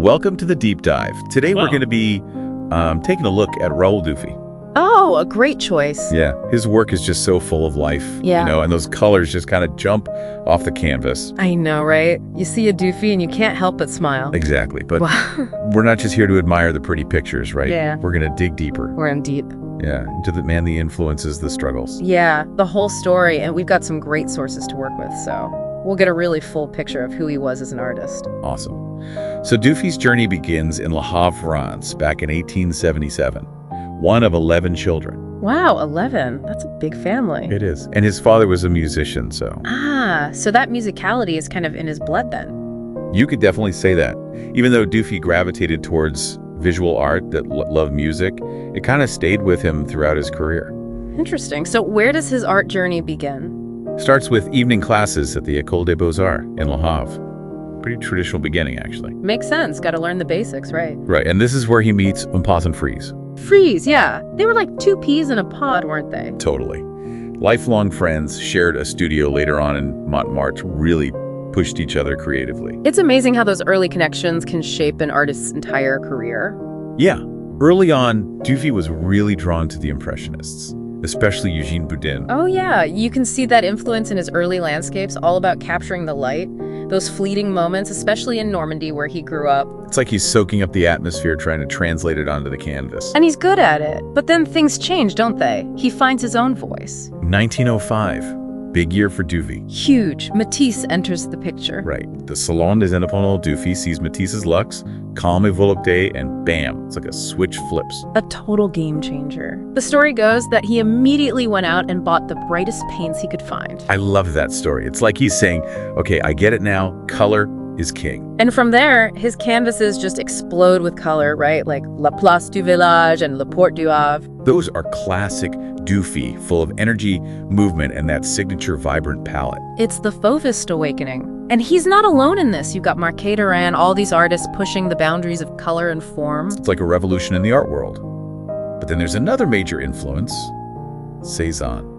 welcome to the deep dive. Today we're going to be taking a look at Raoul Dufy. Oh, a great choice. Yeah, his work is just so full of life. Yeah. And those colors just kind of jump off the canvas. I know, right? You see a Dufy and you can't help but smile. Exactly, but we're not just here to admire the pretty pictures, right? Yeah. We're going to dig deeper. We're in deep. Yeah, into the influences, the struggles. Yeah, the whole story, and we've got some great sources to work with, so we'll get a really full picture of who he was as an artist. Awesome. So Dufy's journey begins in Le Havre, France, back in 1877. One of 11 children. Wow, 11. That's a big family. It is. And his father was a musician, so. So that musicality is kind of in his blood then. You could definitely say that. Even though Dufy gravitated towards visual art that loved music, it kind of stayed with him throughout his career. Interesting. So where does his art journey begin? Starts with evening classes at the École des Beaux-Arts in Le Havre. Pretty traditional beginning, actually. Makes sense. Got to learn the basics, right? Right, and this is where he meets Pas and Frise. Frise, yeah. They were like two peas in a pod, weren't they? Totally. Lifelong friends, shared a studio later on in Montmartre, really pushed each other creatively. It's amazing how those early connections can shape an artist's entire career. Yeah. Early on, Dufy was really drawn to the Impressionists, especially Eugène Boudin. Oh yeah, you can see that influence in his early landscapes, all about capturing the light, those fleeting moments, especially in Normandy where he grew up. It's like he's soaking up the atmosphere, trying to translate it onto the canvas. And he's good at it. But then things change, don't they? He finds his own voice. 1905, big year for Dufy. Huge. Matisse enters the picture. Right. The Salon des Indépendants Dufy sees Matisse's Lux, Calme et Volupté, and bam, it's like a switch flips. A total game changer. The story goes that he immediately went out and bought the brightest paints he could find. I love that story. It's like he's saying, okay, I get it now, color is king. And from there, his canvases just explode with color, right? Like La Place du Village and La Porte du Havre. Those are classic Dufy, full of energy, movement, and that signature vibrant palette. It's the Fauvist awakening. And he's not alone in this. You've got Marc Hammond, all these artists pushing the boundaries of color and form. It's like a revolution in the art world. But then there's another major influence, Cézanne.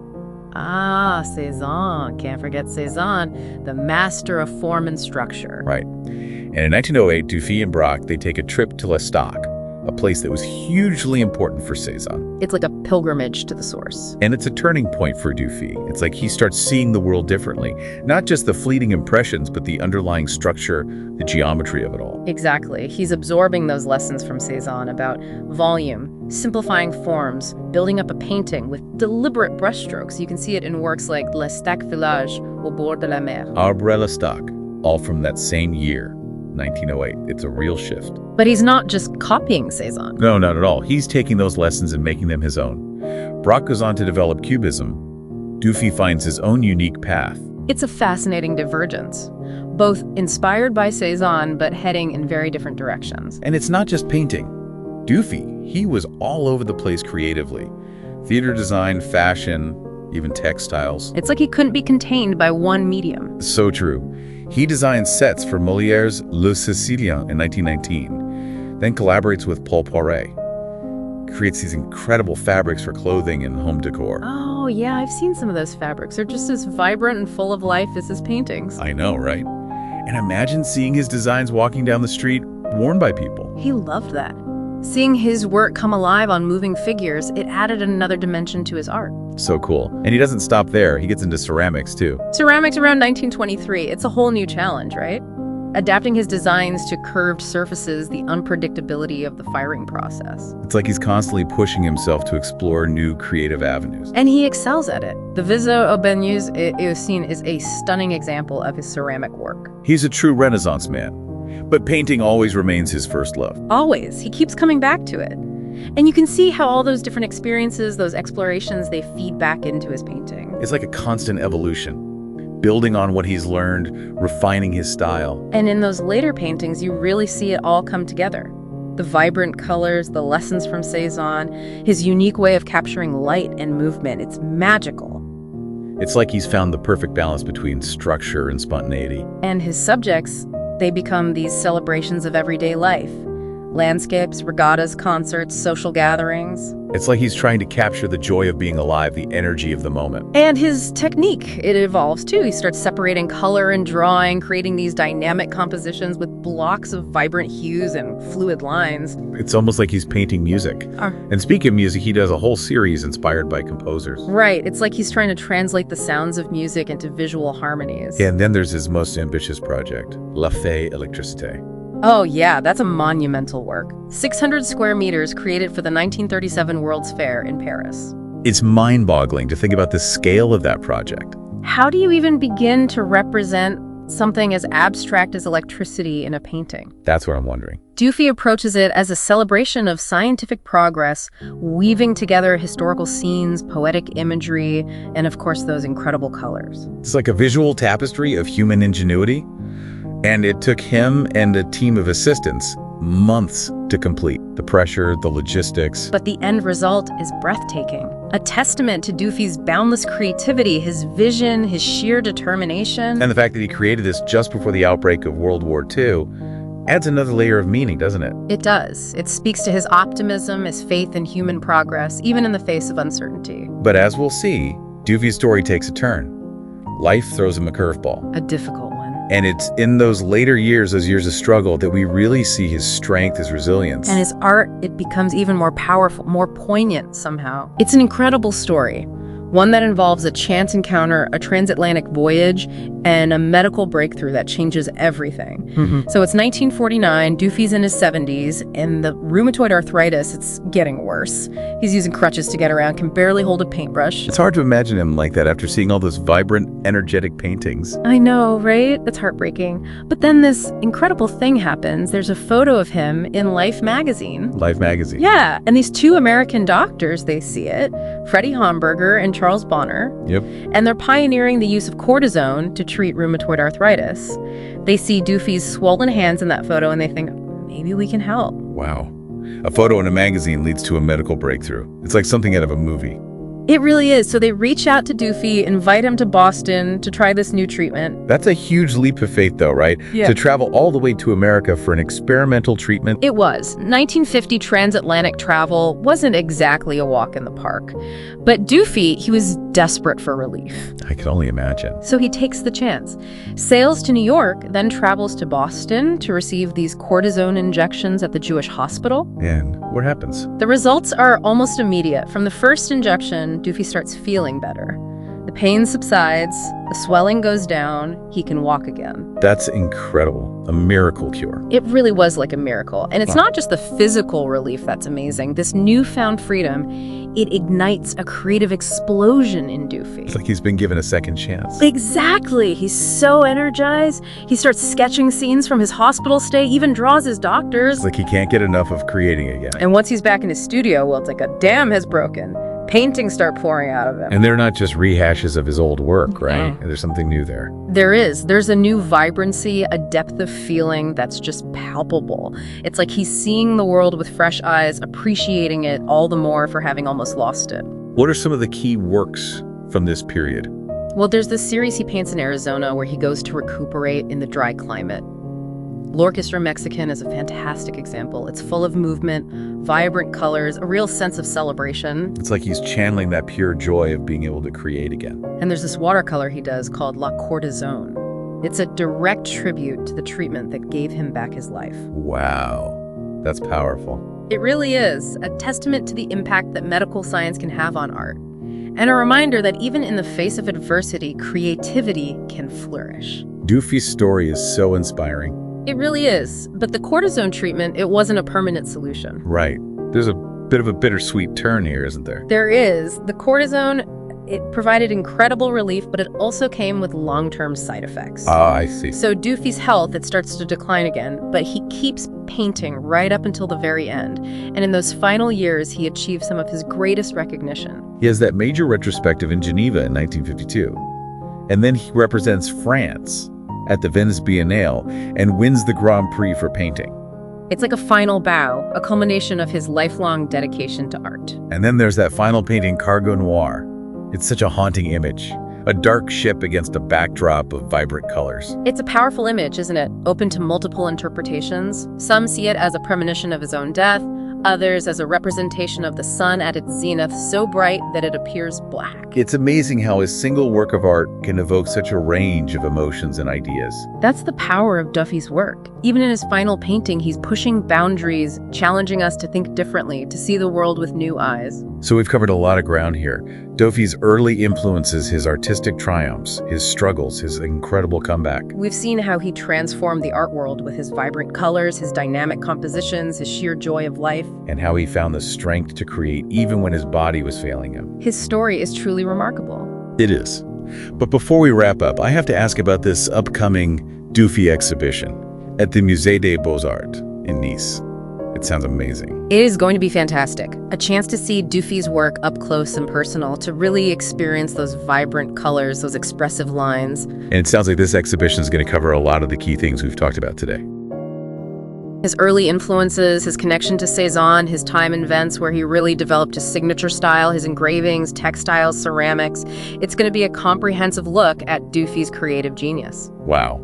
Ah, Cézanne. Can't forget Cézanne, the master of form and structure. Right. And in 1908, Dufy and Braque, they take a trip to L'Estaque, a place that was hugely important for Cézanne. It's like a pilgrimage to the source. And it's a turning point for Dufy. It's like he starts seeing the world differently. Not just the fleeting impressions, but the underlying structure, the geometry of it all. Exactly. He's absorbing those lessons from Cézanne about volume, simplifying forms, building up a painting with deliberate brushstrokes. You can see it in works like L'Estaque Village au bord de la mer. Arbre à l'Estaque, all from that same year, 1908. It's a real shift. But he's not just copying Cézanne. No, not at all. He's taking those lessons and making them his own. Braque goes on to develop Cubism. Dufy finds his own unique path. It's a fascinating divergence, both inspired by Cézanne but heading in very different directions. And it's not just painting. Dufy, he was all over the place creatively. Theater design, fashion, even textiles. It's like he couldn't be contained by one medium. So true. He designed sets for Molière's Le Sicilien in 1919, then collaborates with Paul Poiret, creates these incredible fabrics for clothing and home decor. Oh, yeah, I've seen some of those fabrics. They're just as vibrant and full of life as his paintings. I know, right? And imagine seeing his designs walking down the street, worn by people. He loved that. Seeing his work come alive on moving figures, it added another dimension to his art. So cool. And he doesn't stop there. He gets into ceramics, too. Ceramics around 1923. It's a whole new challenge, right? Adapting his designs to curved surfaces, the unpredictability of the firing process. It's like he's constantly pushing himself to explore new creative avenues. And he excels at it. The Viso au Baigneux Eocene is a stunning example of his ceramic work. He's a true Renaissance man. But painting always remains his first love. Always. He keeps coming back to it. And you can see how all those different experiences, those explorations, they feed back into his painting. It's like a constant evolution, building on what he's learned, refining his style. And in those later paintings, you really see it all come together. The vibrant colors, the lessons from Cézanne, his unique way of capturing light and movement. It's magical. It's like he's found the perfect balance between structure and spontaneity. And his subjects, they become these celebrations of everyday life. Landscapes, regattas, concerts, social gatherings. It's like he's trying to capture the joy of being alive, the energy of the moment. And his technique, it evolves too. He starts separating color and drawing, creating these dynamic compositions with blocks of vibrant hues and fluid lines. It's almost like he's painting music. And speaking of music, he does a whole series inspired by composers. Right. It's like he's trying to translate the sounds of music into visual harmonies. Yeah, and then there's his most ambitious project, La Fée Électricité. Oh yeah, that's a monumental work. 600 square meters created for the 1937 World's Fair in Paris. It's mind-boggling to think about the scale of that project. How do you even begin to represent something as abstract as electricity in a painting? That's what I'm wondering. Dufy approaches it as a celebration of scientific progress, weaving together historical scenes, poetic imagery, and of course those incredible colors. It's like a visual tapestry of human ingenuity. And it took him and a team of assistants months to complete. The pressure, the logistics. But the end result is breathtaking. A testament to Dufy's boundless creativity, his vision, his sheer determination. And the fact that he created this just before the outbreak of World War II adds another layer of meaning, doesn't it? It does. It speaks to his optimism, his faith in human progress, even in the face of uncertainty. But as we'll see, Dufy's story takes a turn. Life throws him a curveball. A difficult one. And it's in those later years, those years of struggle, that we really see his strength, his resilience. And his art, it becomes even more powerful, more poignant somehow. It's an incredible story. One that involves a chance encounter, a transatlantic voyage, and a medical breakthrough that changes everything. So it's 1949, Dufy's in his 70s, and the rheumatoid arthritis, it's getting worse. He's using crutches to get around, can barely hold a paintbrush. It's hard to imagine him like that after seeing all those vibrant, energetic paintings. I know, right? That's heartbreaking. But then this incredible thing happens. There's a photo of him in Life magazine. Life magazine. Yeah, and these two American doctors, they see it, Freddie Homburger and Charles Bonner. Yep. And they're pioneering the use of cortisone to treat rheumatoid arthritis. They see Dufy's swollen hands in that photo and they think, maybe we can help. Wow. A photo in a magazine leads to a medical breakthrough. It's like something out of a movie. It really is. So they reach out to Dufy, invite him to Boston to try this new treatment. That's a huge leap of faith, though, right? Yeah. To travel all the way to America for an experimental treatment. It was. 1950 transatlantic travel wasn't exactly a walk in the park. But Dufy, he was desperate for relief. I can only imagine. So he takes the chance. Sails to New York, then travels to Boston to receive these cortisone injections at the Jewish hospital. And what happens? The results are almost immediate. From the first injection, Dufy starts feeling better. The pain subsides, the swelling goes down, he can walk again. That's incredible. A miracle cure. It really was like a miracle. And it's not just the physical relief that's amazing. This newfound freedom, it ignites a creative explosion in Dufy. It's like he's been given a second chance. Exactly. He's so energized. He starts sketching scenes from his hospital stay, even draws his doctors. It's like he can't get enough of creating again. And once he's back in his studio, well, it's like a dam has broken. Paintings start pouring out of him. And they're not just rehashes of his old work, right? No. There's something new there. There is. There's a new vibrancy, a depth of feeling that's just palpable. It's like he's seeing the world with fresh eyes, appreciating it all the more for having almost lost it. What are some of the key works from this period? Well, there's this series he paints in Arizona where he goes to recuperate in the dry climate. L'Orchestra Mexican is a fantastic example. It's full of movement, vibrant colors, a real sense of celebration. It's like he's channeling that pure joy of being able to create again. And there's this watercolor he does called La Cortisone. It's a direct tribute to the treatment that gave him back his life. Wow, that's powerful. It really is a testament to the impact that medical science can have on art. And a reminder that even in the face of adversity, creativity can flourish. Dufy's story is so inspiring. It really is. But the cortisone treatment, it wasn't a permanent solution. Right. There's a bit of a bittersweet turn here, isn't there? There is. The cortisone, it provided incredible relief, but it also came with long-term side effects. Ah, I see. So Dufy's health, it starts to decline again, but he keeps painting right up until the very end. And in those final years, he achieved some of his greatest recognition. He has that major retrospective in Geneva in 1952. And then he represents France at the Venice Biennale and wins the Grand Prix for painting. It's like a final bow, a culmination of his lifelong dedication to art. And then there's that final painting, Cargo Noir. It's such a haunting image, a dark ship against a backdrop of vibrant colors. It's a powerful image, isn't it? Open to multiple interpretations. Some see it as a premonition of his own death. others as a representation of the sun at its zenith, so bright that it appears black. It's amazing how a single work of art can evoke such a range of emotions and ideas. That's the power of Dufy's work. Even in his final painting, he's pushing boundaries, challenging us to think differently, to see the world with new eyes. So we've covered a lot of ground here. Dufy's early influences, his artistic triumphs, his struggles, his incredible comeback. We've seen how he transformed the art world with his vibrant colors, his dynamic compositions, his sheer joy of life. And how he found the strength to create even when his body was failing him. His story is truly remarkable. It is. But before we wrap up, I have to ask about this upcoming Dufy exhibition at the Musée des Beaux-Arts in Nice. It sounds amazing. It is going to be fantastic. A chance to see Dufy's work up close and personal, to really experience those vibrant colors, those expressive lines. And it sounds like this exhibition is going to cover a lot of the key things we've talked about today. His early influences, his connection to Cézanne, his time in Venice where he really developed his signature style, his engravings, textiles, ceramics. It's going to be a comprehensive look at Dufy's creative genius. Wow.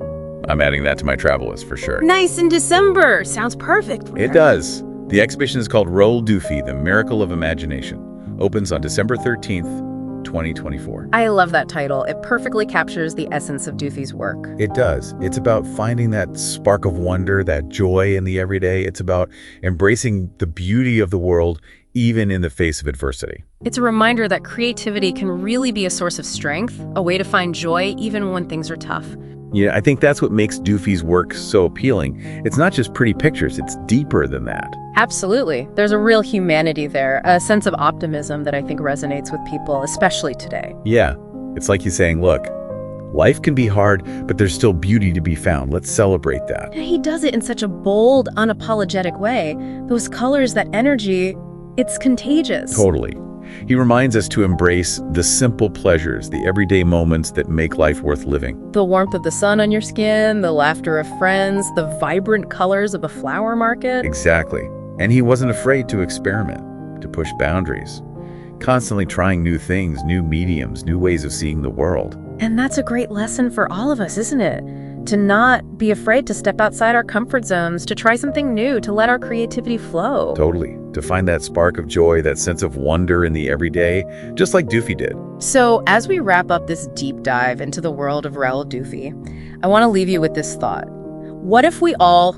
I'm adding that to my travel list for sure. Nice in December. Sounds perfect. It does. The exhibition is called Raoul Dufy, The Miracle of Imagination. Opens on December 13th, 2024. I love that title. It perfectly captures the essence of Dufy's work. It does. It's about finding that spark of wonder, that joy in the everyday. It's about embracing the beauty of the world, even in the face of adversity. It's a reminder that creativity can really be a source of strength, a way to find joy even when things are tough. Yeah, I think that's what makes Dufy's work so appealing. It's not just pretty pictures, it's deeper than that. Absolutely. There's a real humanity there, a sense of optimism that I think resonates with people, especially today. Yeah, it's like he's saying, look, life can be hard, but there's still beauty to be found. Let's celebrate that. And he does it in such a bold, unapologetic way. Those colors, that energy, it's contagious. Totally. He reminds us to embrace the simple pleasures, the everyday moments that make life worth living. The warmth of the sun on your skin, the laughter of friends, the vibrant colors of a flower market. Exactly. And he wasn't afraid to experiment, to push boundaries, constantly trying new things, new mediums, new ways of seeing the world. And that's a great lesson for all of us, isn't it? To not be afraid to step outside our comfort zones, to try something new, to let our creativity flow. Totally. To find that spark of joy, that sense of wonder in the everyday, just like Dufy did. So as we wrap up this deep dive into the world of Raoul Dufy, I want to leave you with this thought. What if we all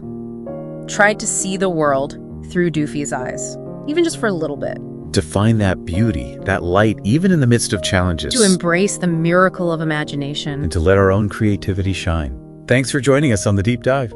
tried to see the world through Dufy's eyes, even just for a little bit? To find that beauty, that light, even in the midst of challenges. To embrace the miracle of imagination. And to let our own creativity shine. Thanks for joining us on The Deep Dive.